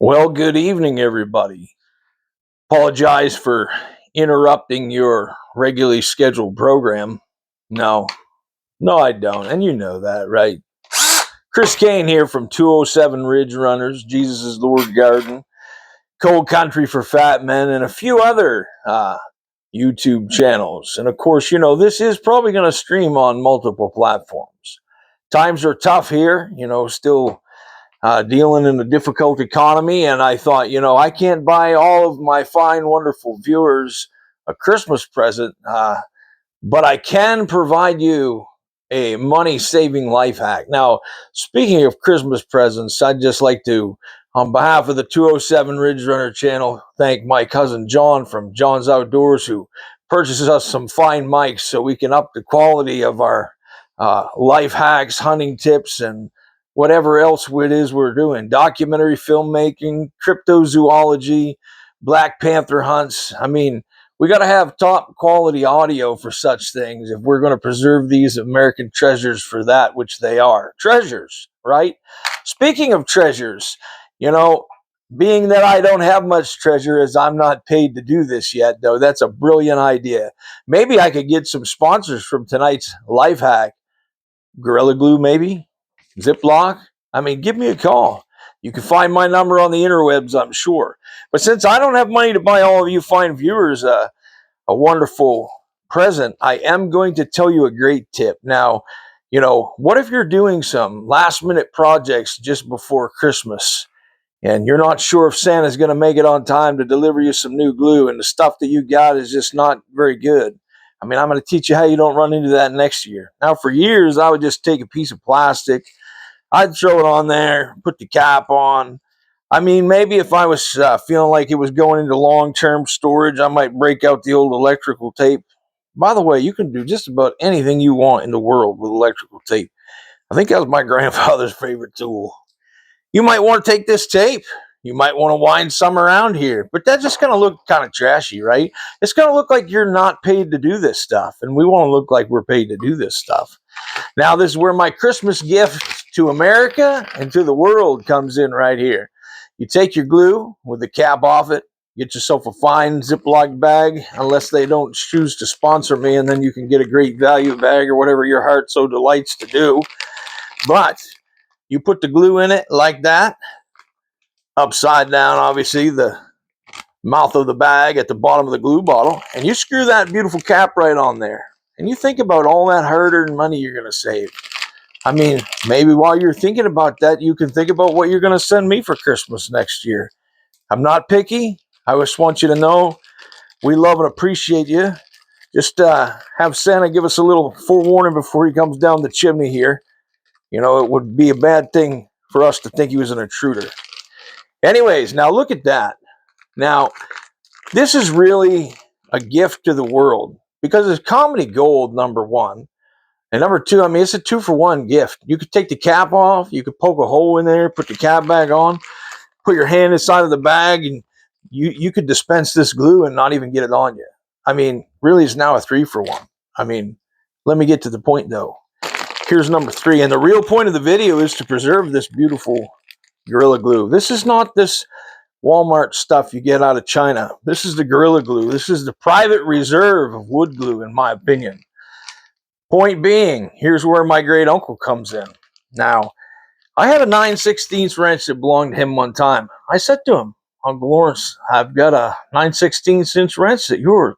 Well, good evening, everybody. Apologize for interrupting your regularly scheduled program. No, no, I don't. And you know that, right? Chris Kane here from 207 Ridge Runners, Jesus is Lord Garden, Cold Country for Fat Men, and a few other YouTube channels. And of course, this is probably going to stream on multiple platforms. Times are tough here, still dealing in a difficult economy. And I thought, I can't buy all of my fine, wonderful viewers a Christmas present, but I can provide you a money-saving life hack. Now, speaking of Christmas presents, I'd just like to, on behalf of the 207 Ridge Runner channel, thank my cousin John from John's Outdoors, who purchases us some fine mics so we can up the quality of our life hacks, hunting tips, and whatever else it is we're doing. Documentary filmmaking, cryptozoology, Black Panther hunts. I mean, we got to have top quality audio for such things if we're going to preserve these American treasures for that which they are. Treasures, right? Speaking of treasures, being that I don't have much treasure as I'm not paid to do this yet, though, that's a brilliant idea. Maybe I could get some sponsors from tonight's life hack. Gorilla Glue, maybe? Ziploc? I mean, give me a call. You can find my number on the interwebs, I'm sure. But since I don't have money to buy all of you fine viewers a wonderful present, I am going to tell you a great tip. Now, what if you're doing some last minute projects just before Christmas and you're not sure if Santa's going to make it on time to deliver you some new glue and the stuff that you got is just not very good? I mean, I'm going to teach you how you don't run into that next year. Now, for years, I would just take a piece of plastic, I'd throw it on there, put the cap on. I mean, maybe if I was feeling like it was going into long-term storage, I might break out the old electrical tape. By the way, you can do just about anything you want in the world with electrical tape. I think that was my grandfather's favorite tool. You might want to take this tape. You might want to wind some around here, but that's just going to look kind of trashy, right? It's going to look like you're not paid to do this stuff, and we want to look like we're paid to do this stuff. Now, this is where my Christmas gift to America and to the world comes in right here. You take your glue with the cap off it, get yourself a fine Ziploc bag, unless they don't choose to sponsor me, and then you can get a great value bag or whatever your heart so delights to do. But you put the glue in it like that, upside down, obviously, the mouth of the bag at the bottom of the glue bottle, and you screw that beautiful cap right on there. And you think about all that hard-earned money you're going to save. I mean, maybe while you're thinking about that, you can think about what you're going to send me for Christmas next year. I'm not picky. I just want you to know we love and appreciate you. Just have Santa give us a little forewarning before he comes down the chimney here. It would be a bad thing for us to think he was an intruder. Anyways, now look at that. Now, this is really a gift to the world because it's comedy gold, number one. And number two, I mean, it's a 2-for-1 gift. You could take the cap off, you could poke a hole in there, put the cap back on, put your hand inside of the bag, and you could dispense this glue and not even get it on you. I mean, really, it's now a 3-for-1. I mean, let me get to the point, though. Here's number 3. And the real point of the video is to preserve this beautiful Gorilla Glue. This is not this Walmart stuff you get out of China. This is the Gorilla Glue. This is the private reserve of wood glue, in my opinion. Point being, here's where my great uncle comes in. Now, I had a 9/16 wrench that belonged to him one time. I said to him, Uncle Lawrence, I've got a 9/16 wrench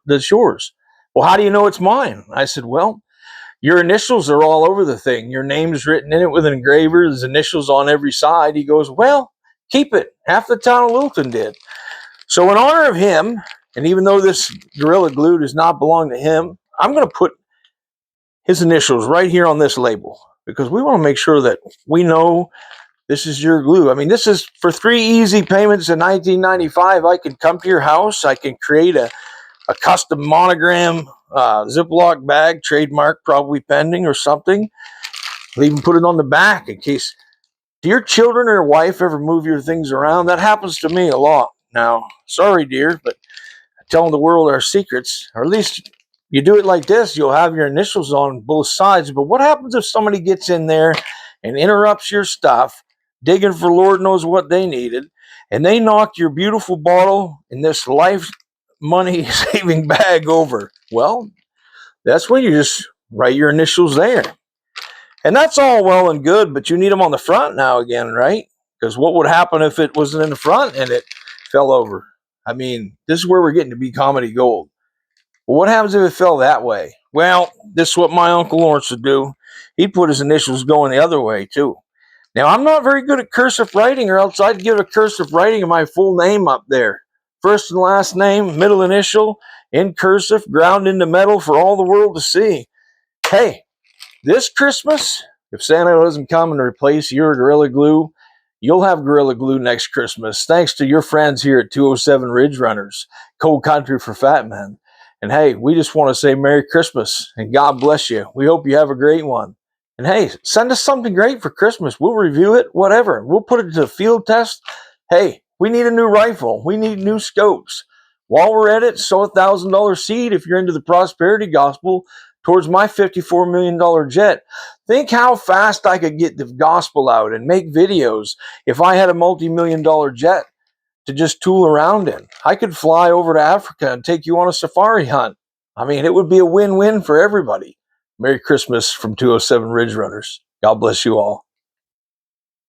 that's yours. Well, how do you know it's mine? I said, well, your initials are all over the thing. Your name's written in it with an engraver. There's initials on every side. He goes, well, keep it. Half the town of Littleton did. So in honor of him, and even though this Gorilla Glue does not belong to him, I'm going to put his initials right here on this label because we want to make sure that we know this is your glue. I mean, this is for 3 easy payments in $19.95. I can come to your house. I can create a custom monogram Ziploc bag, trademark probably pending or something. I'll even put it on the back in case. Do your children or wife ever move your things around? That happens to me a lot. Now, sorry, dear, but telling the world our secrets, or at least you do it like this, you'll have your initials on both sides. But what happens if somebody gets in there and interrupts your stuff, digging for Lord knows what they needed, and they knocked your beautiful bottle in this life money saving bag over. Well, that's when you just write your initials there. And that's all well and good, but you need them on the front now again, right? Because what would happen if it wasn't in the front and it fell over? I mean, this is where we're getting to be comedy gold. Well, what happens if it fell that way? Well, this is what my Uncle Lawrence would do. He'd put his initials going the other way, too. Now, I'm not very good at cursive writing, or else I'd give a cursive writing of my full name up there. First and last name, middle initial, in cursive, ground into metal for all the world to see. Hey, this Christmas, if Santa doesn't come and replace your Gorilla Glue, you'll have Gorilla Glue next Christmas, thanks to your friends here at 207 Ridge Runners, Cold Country for Fat Men. And hey, we just want to say Merry Christmas and God bless you. We hope you have a great one. And hey, send us something great for Christmas. We'll review it, whatever. We'll put it to the field test. Hey, we need a new rifle. We need new scopes. While we're at it, sow $1,000 seed if you're into the prosperity gospel towards my $54 million jet. Think how fast I could get the gospel out and make videos if I had a multi-million-dollar jet to just tool around in. I could fly over to Africa and take you on a safari hunt. I mean, it would be a win-win for everybody. Merry Christmas from 207 Ridge Runners. God bless you all.